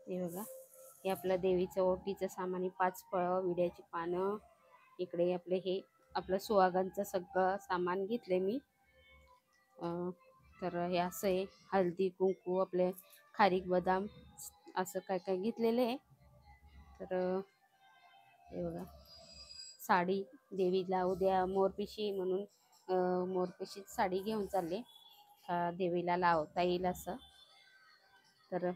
हे बघा, हे आपलं देवीचं ओटीचं सामान, 5 फळं, विड्याची पानं. इकडे आपले हे आपलं सुहागनचं सगळं सामान घेतले मी. तर हे असं आहे, हळदी कुंकू, आपले खारीक बदाम, असं काय काय घेतलेलं आहे. तर हे बघा, साडी देवीला उद्या मोरपिशी म्हणून मोरपिशीच साडी घेऊन चालले, देवीला लावता येईल असं. तर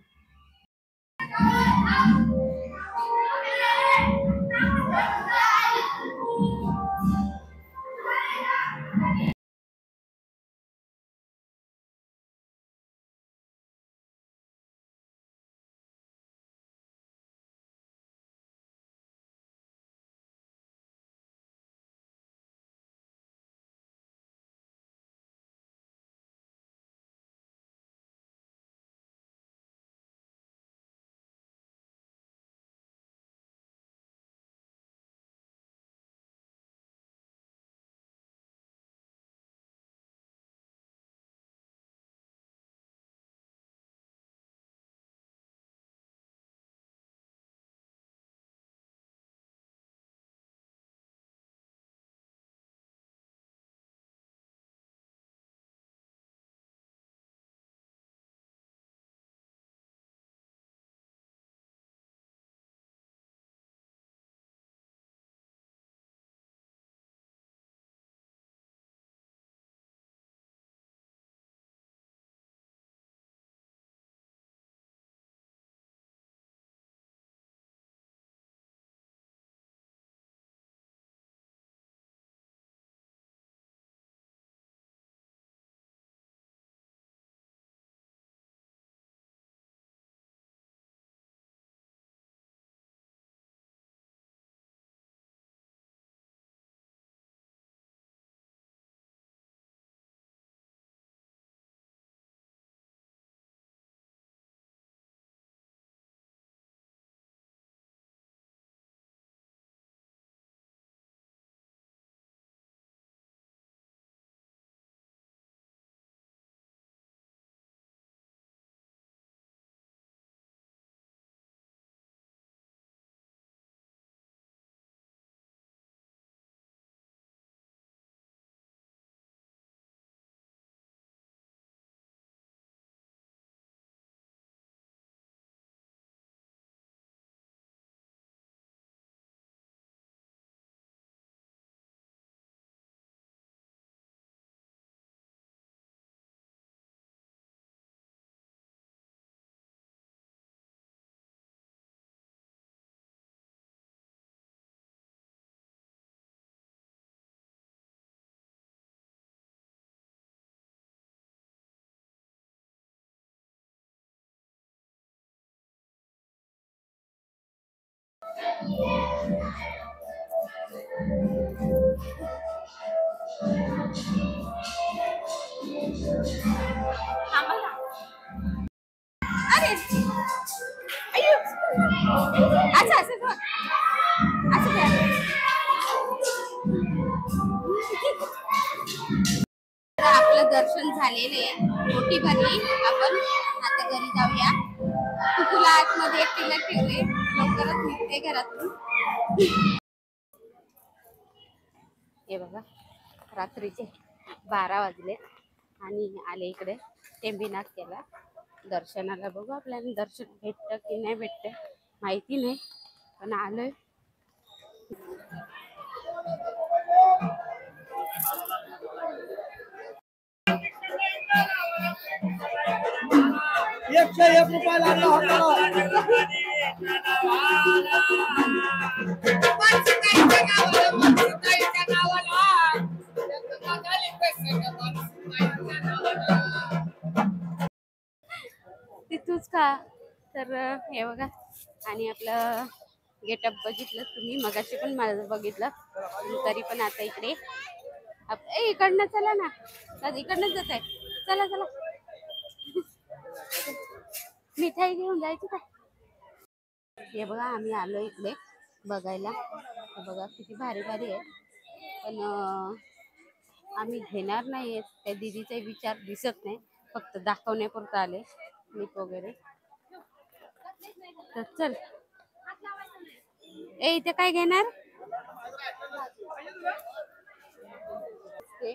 आपलं दर्शन झालेले, ओटी भरली, आपण आता घरी जाऊया. तुला आतमध्ये एकटीला ठेवले, लवकरच निघते घरातून. हे बघा, रात्रीचे 12 वाजले आणि आले इकडे टेंबीनाथ केला दर्शनाला. बघू आपल्याला दर्शन भेटतं की नाही भेटतं माहिती नाही, पण आलोय. तिथूच का? तर हे बघा, आणि आपलं गेटअप बघितलं तुम्ही, मगाशी पण माझं बघितलं, तरी पण आता इकडे इकडनं चला ना, इकडनंच जात आहे. चला चला, मिठाई घेऊन जायची का? हे बघा, आम्ही आलो इकडे बघायला. बघा किती भारी भारी आहे, पण आम्ही घेणार नाहीये, त्या दीदीचा विचार दिसत नाही, फक्त दाखवण्यापुरतं आले क्लिप वगैरे. तर चल. ए इथे काय घेणार ते?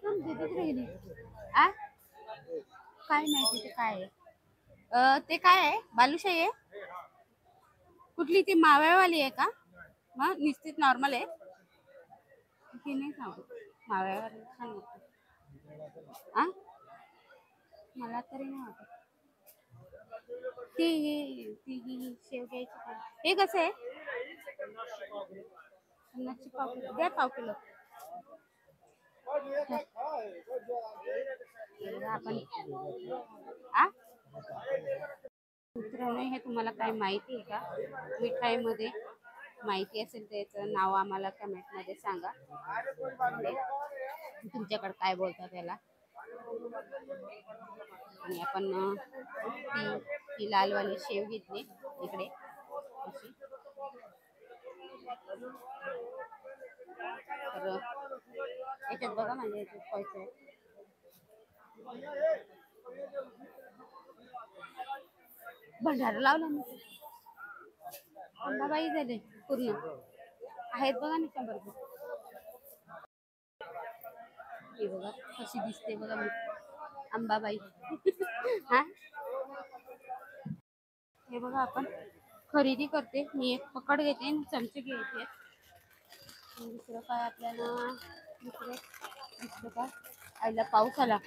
दीदी कुठे गेली? आ काय माहिती ते काय आहे. ते काय आहे? बालुशाही आहे? कुठली ती माव्यावाली आहे का? मग निश्चित नॉर्मल आहे. ती नाही सांगू. माव्यावाली सांगू. आ मला तरी नाही वाटत. ती शेव घ्यायची का? हे कसं आहे? 50ची पाव किलो द्या, पाव किलो. आपण आ मित्रांनो, हे तुम्हाला काय माहिती आहे का? मिठाईमध्ये माहिती असेल त्याचं नाव आम्हाला कमेंटमध्ये सांगा. तुमच्याकडे काय बोलतात त्याला. आणि आपण ही लालवाली शेव घेतली इकडे अशी. तर याच्यात बघा म्हणजे याच्यात पैसे आहे. भंडारा लावला ना अंबाबाई झाले पूर्ण आहेत बघा ना 100 रुपये. हे बघा कशी दिसते बघा मी अंबाबाई. हा हे बघा आपण खरेदी करते. मी एक पकड घेते, चमचे घ्यायचे. दुसरं काय आपल्याला दुसरं काय आईला पाऊस आला.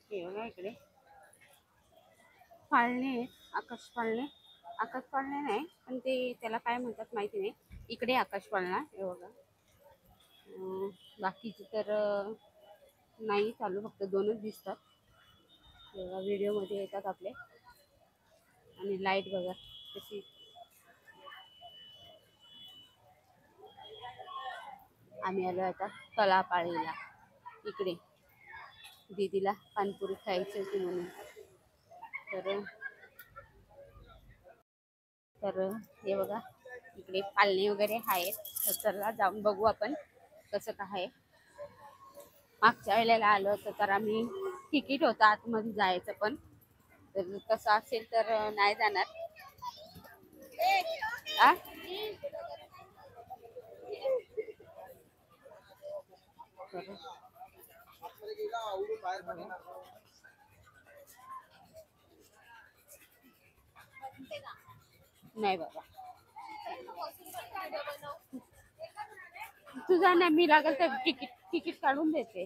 हे बघा इकडे पाळणे, आकाश पाळणे नाही, पण ते त्याला काय म्हणतात माहिती नाही. इकडे आकाश पाळणा हे बघा. बाकीचे तर नाही चालू, फक्त 2च दिसतात. बघा व्हिडिओमध्ये येतात आपले. आणि लाईट बघा कशी. आम्ही आलो आता तलापाळीला. इकडे दीदीला पानपुरी खायची होती म्हणून. तर हे बघा इकडे पाळणे वगैरे आहेत. तर चला जाऊन बघू आपण कसं काय. मागच्या वेळेला आलो होतं तर आम्ही तिकीट होतं आतमध्ये जायचं, पण तर तसं असेल तर नाही जाणार. आ नाही बाबा तुझा नाही, मी लागल तर तिकीट काढून देते.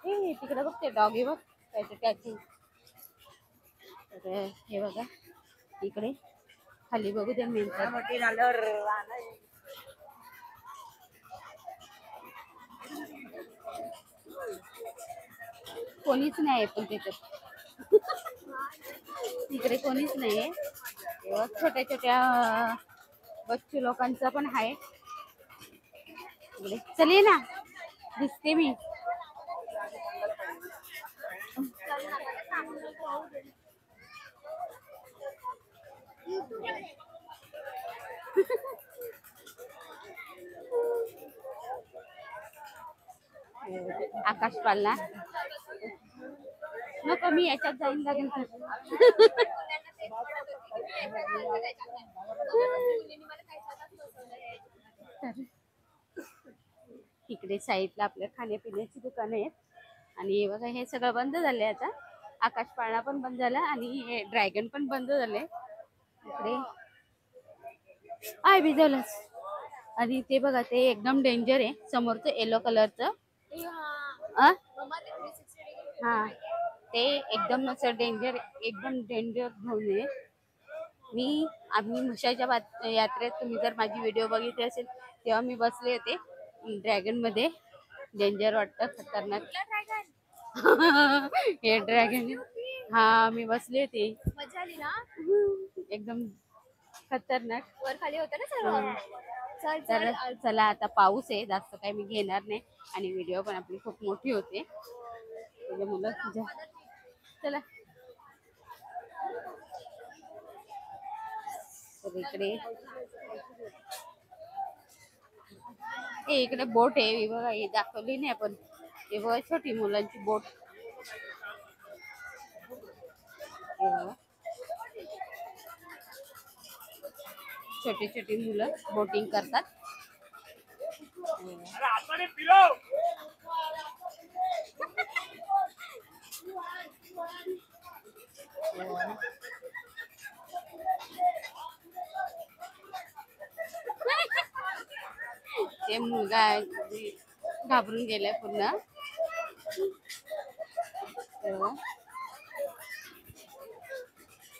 हे तिकडे बघते डॉगी बघ त्याची. तर हे बघा इकडे खाली बघू दे मी कोणीच नाही पण त्याच्यात. इकडे कोणीच नाहीये. छोट्या छोट्या बच्चू लोकांचा पण आहे इकडे. चल ना दिसते मी. आकाश पाळणा नको, मी याच्यात जाईन लागेल. इकडे साईडला आपल्या खाण्यापिण्याची दुकानं आहेत. आणि बघा हे सगळं बंद झालंय आता. आकाश पाळणा पण बंद झाला आणि हे ड्रॅगन पण बंद झाले. इकडे आय भिजवलंच. आणि ते बघा ते एकदम डेंजर आहे समोरचं येलो कलरचं. हा ते एकदम असं डेंजर, एकदम डेंजर घेऊन आहे. आम्ही म्हशाच्या यात्रेत तुम्ही जर माझी व्हिडिओ बघितली असेल तेव्हा मी बसले होते ड्रॅगन मध्ये. डेंजर वाटतं, खतरनाक. हे ड्रॅगन हा मी बसले होते, मजा आली ना एकदम खतरनाक. वर खाली होतं ना सर्व. तर चला आता पाऊस आहे, जास्त काही मी घेणार नाही आणि व्हिडिओ पण आपली खूप मोठी होते. मुलं चला तर इकडे इकडे बोट आहे बघा, ही दाखवली नाही आपण. हे बघा छोटी मुलांची बोट. छोटी छोटी मुलं बोटिंग करतात. ते मुलगा घाबरून गेलाय पूर्ण.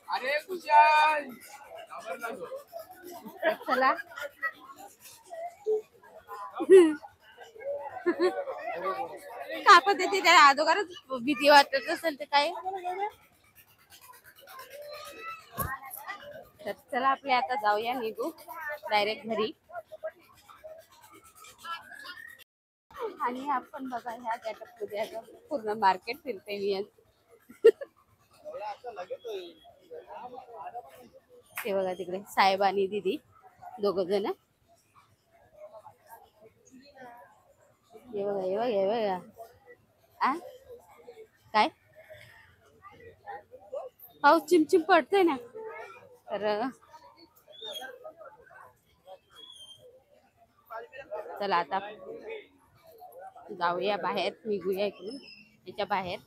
अरे कुशाल चला कापत येते त्याला अगोदरच भीती वाटत असेल ते काय. तर चला आपले आता जाऊया, निघू डायरेक्ट घरी. आणि आपण बघा ह्या गेटअप मध्ये आता पूर्ण मार्केट फिरते मी. ते बघा तिकडे साहेब आणि दीदी दोघ जण. हे बघा हे बघा हे बघा. आ काय पाऊस चिमचिम पडतोय ना. तर चला आता जाऊया बाहेर, निघूया इकडून याच्या बाहेर.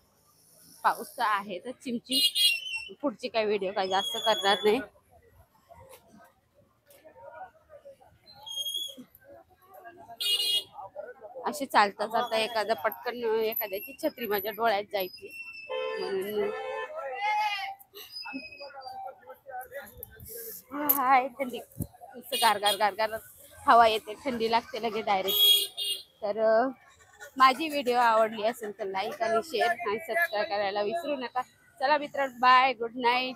पाऊस तर आहे तर चिमचिम. पुढची काय व्हिडिओ काय जास्त करणार नाही. असे चालता चालता एखादा पटकन एखाद्याची छत्री माझ्या डोळ्यात जायची म्हणून. हाय थंडी, नुसतं गार गार गार हवा येते, थंडी लागते लगे डायरेक्ट. तर माझी व्हिडिओ आवडली असेल तर लाईक आणि शेअर आणि सबस्क्राईब करायला विसरू नका. चला मित्रांनो, बाय, गुड नाईट.